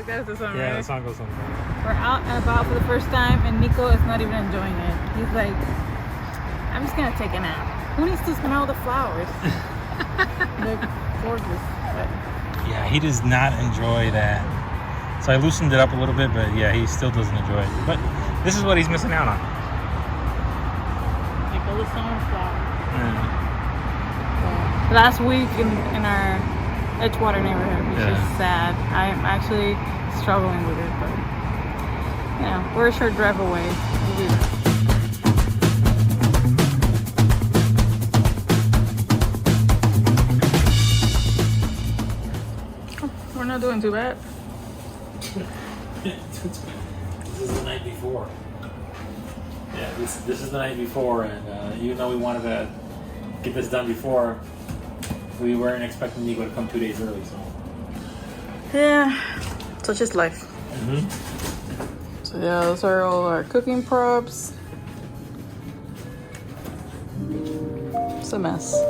like that's the song, Yeah, right? the song goes on. We're out and about for the first time, and Nico is not even enjoying it. He's like, I'm just gonna take a nap. Who needs to smell all the flowers? They're gorgeous. But... Yeah, he does not enjoy that. So I loosened it up a little bit, but yeah, he still doesn't enjoy it. But this is what he's missing out on. Nico the summer flowers. Yeah. Last week in our Edgewater neighborhood, which is sad. I'm actually struggling with it, but you know, we're a short drive away. We'll be there. We're not doing too bad. This is the night before. Yeah, this is the night before, and even though we wanted to get this done before, we weren't expecting Nico to come 2 days early, so. Yeah, such is life. Mm-hmm. So yeah, those are all our cooking props. It's a mess.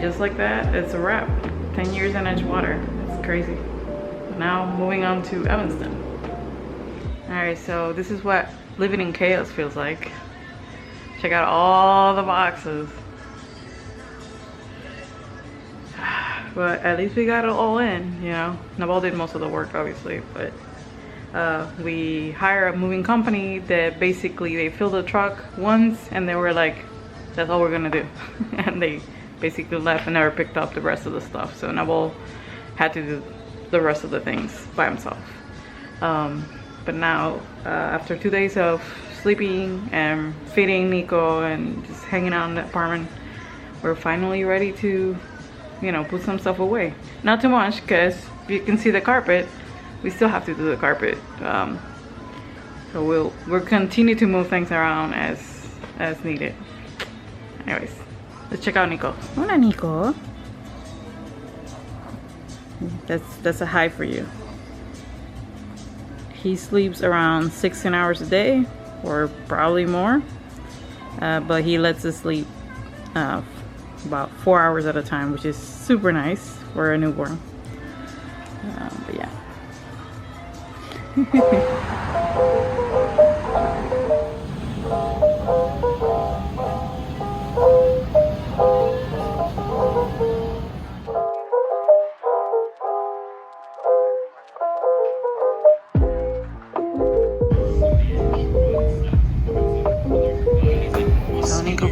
Just like that, it's a wrap. 10 years in Edgewater. It's crazy. Now moving on to Evanston. Alright, so this is what living in chaos feels like. Check out all the boxes. But at least we got it all in, you know. Nabol did most of the work, obviously, but we hire a moving company that basically they filled the truck once and they were like, that's all we're gonna do. And they basically left and never picked up the rest of the stuff. So Nabol had to do the rest of the things by himself. But now, after 2 days of sleeping and feeding Nico and just hanging out in the apartment, we're finally ready to, you know, put some stuff away. Not too much, because you can see the carpet. We still have to do the carpet. So we'll continue to move things around as needed. Anyways. Let's check out Nico. Hola, Nico. That's a high for you. He sleeps around 16 hours a day, or probably more. But he lets us sleep about 4 hours at a time, which is super nice for a newborn. But yeah.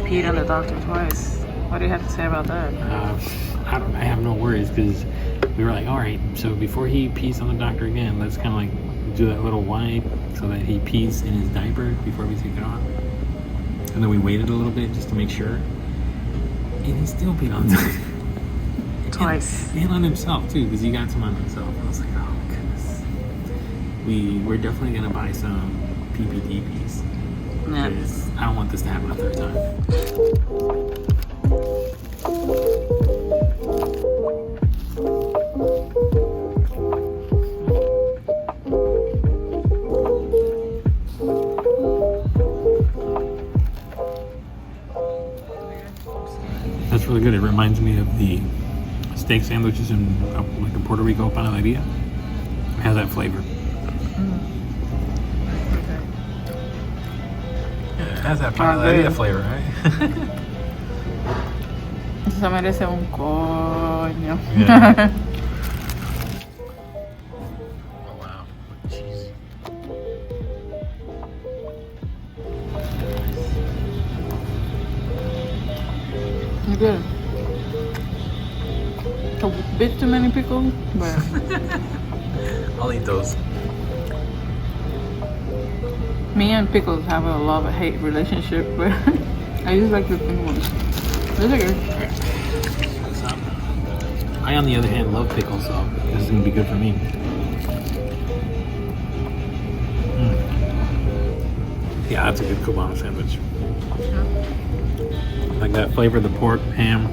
Peed on the doctor twice. What do you have to say about that? I have no worries, because we were like, all right, so before he pees on the doctor again, let's kind of like do that little wipe so that he pees in his diaper before we take it off. And then we waited a little bit just to make sure, and he still peed on the doctor. Twice. And on himself too, because he got some on himself. I was like, oh goodness. We're definitely gonna buy some PPDPs. Because I don't want this to happen a third time. That's really good. It reminds me of the steak sandwiches in like in Puerto Rico, Panaderia. It has that flavor. has that panaderia flavor, right? Se merece un coño. Yeah. Oh wow, cheese. Good. A bit too many pickles, but I'll eat those. me and pickles have a love-hate relationship, but I just like the thin ones. Those are good. I, on the other hand, love pickles, so this is gonna be good for me. Yeah, that's a good Cubano sandwich. Like that flavor of the pork, ham,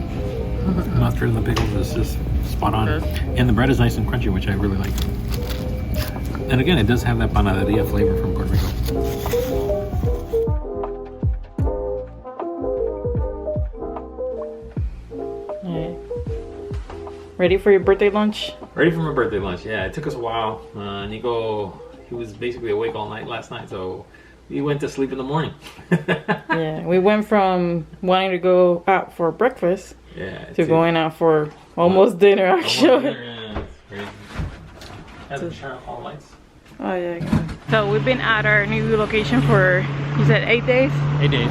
mustard, and the pickles is just spot on. And the bread is nice and crunchy, which I really like. And again, it does have that panaderia flavor from Puerto Rico. Ready for your birthday lunch? Ready for my birthday lunch. Yeah, it took us a while. Nico, he was basically awake all night last night, so we went to sleep in the morning. Yeah, we went from wanting to go out for breakfast to going out for almost dinner, actually. Yeah, it's crazy. Has to turn off all the lights. Oh yeah. So we've been at our new location for, you said 8 days? 8 days.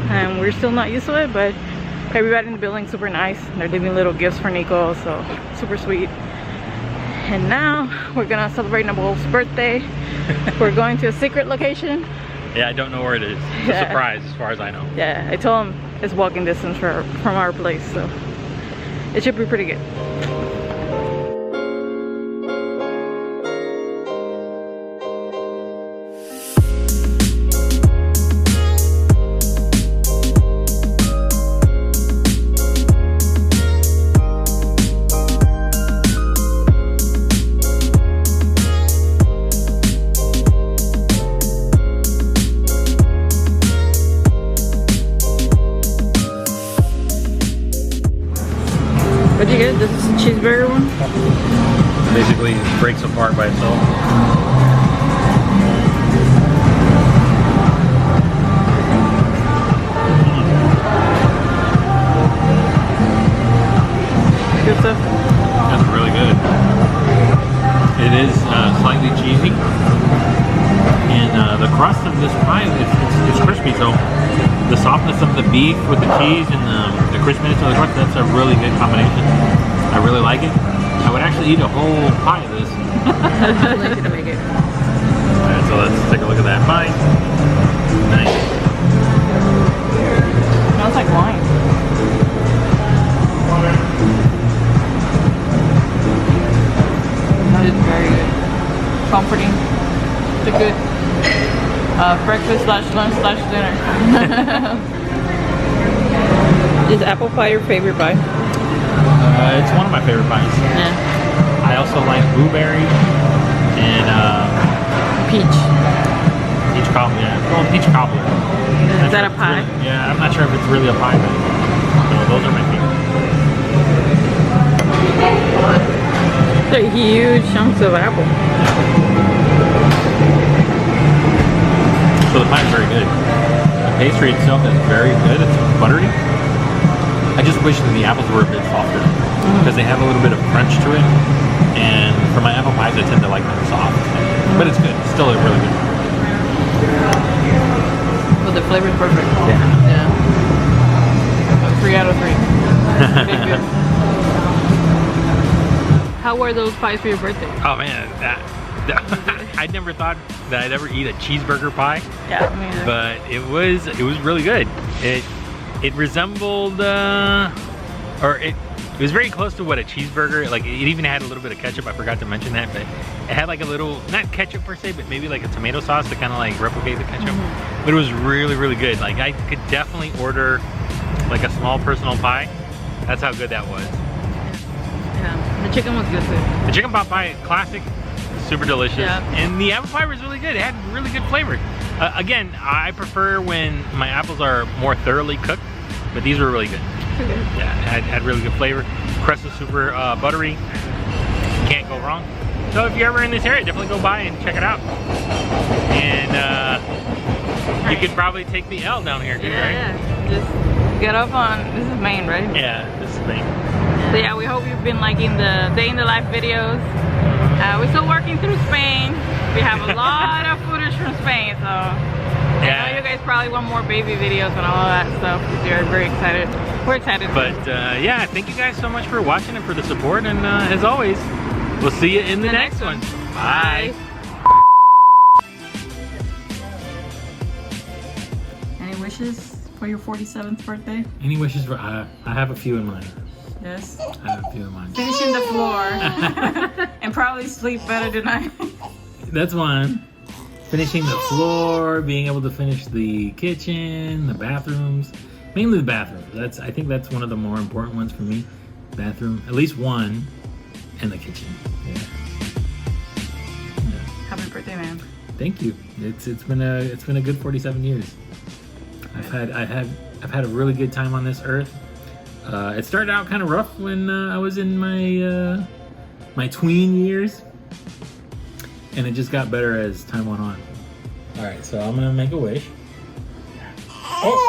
And we're still not used to it, but everybody in the building super nice. They're leaving little gifts for Nico, so super sweet. And now we're gonna celebrate Nabol's birthday. We're going to a secret location. Yeah, I don't know where it is. It's a surprise as far as I know. Yeah, I told him it's walking distance from our place, so it should be pretty good. What'd you get? This is a cheeseburger one? Basically, it breaks apart by itself. Good stuff. That's really good. It is slightly cheesy. And the crust of this pie, it's crispy, so the softness of the beef with the cheese and the crispiness of the crust, that's a really good combination. I really like it. I would actually eat a whole pie of this. I'm lazy to make it. Alright, so let's take a look at that pie. Nice. Smells like wine. That is very good. Comforting. It's a good breakfast / lunch / dinner. Is apple pie your favorite pie? It's one of my favorite pies. Yeah. I also like blueberry and Peach. peach cobbler. Yeah, well, peach cobbler. Is that a pie? Yeah, I'm not sure if it's really a pie, but so those are my favorite. They're huge chunks of apple. So the pie is very good. The pastry itself is very good. It's buttery. I just wish that the apples were a bit softer because they have a little bit of crunch to it. And for my apple pies, I tend to like them soft. But it's good. It's still a really good pie. Well, the flavor's perfect. Yeah. 3 out of 3. Good, good. How were those pies for your birthday? Oh man, I never thought that I'd ever eat a cheeseburger pie. Yeah, me either. But it was really good. It resembled or it was very close to what a cheeseburger, like it even had a little bit of ketchup. I forgot to mention that, but it had like a little, not ketchup per se, but maybe like a tomato sauce to kind of like replicate the ketchup. But it was really good. Like I could definitely order like a small personal pie. That's how good that was. Yeah, the chicken was good too. The chicken pot pie, classic, super delicious. Yeah. And the apple pie was really good. It had really good flavor. Again, I prefer when my apples are more thoroughly cooked, but these were really good. Okay. Yeah, it had really good flavor. Crust is super buttery. Can't go wrong. So if you're ever in this area, definitely go by and check it out. And You could probably take the L down here too, right? Yeah, just get up on, this is Maine, right? Yeah, this is Maine. So yeah, we hope you've been liking the day in the life videos. We're still working through Spain. We have a lot of footage from Spain, so I know you guys probably want more baby videos and all that stuff because you're very excited. We're excited. But yeah, thank you guys so much for watching and for the support, and as always, we'll see you in the next one. Bye. Any wishes for your 47th birthday? Any wishes for, I have a few in mind. Yes. I have a few in mind. Finishing the floor and probably sleep better tonight. That's one. Finishing the floor, being able to finish the kitchen, the bathrooms, mainly the bathrooms. I think that's one of the more important ones for me. Bathroom, at least one, and the kitchen. Yeah. Happy birthday, man. Thank you. It's been a good 47 years. I've had a really good time on this earth. It started out kind of rough when I was in my my tween years, and it just got better as time went on. All right, so I'm gonna make a wish. Oh.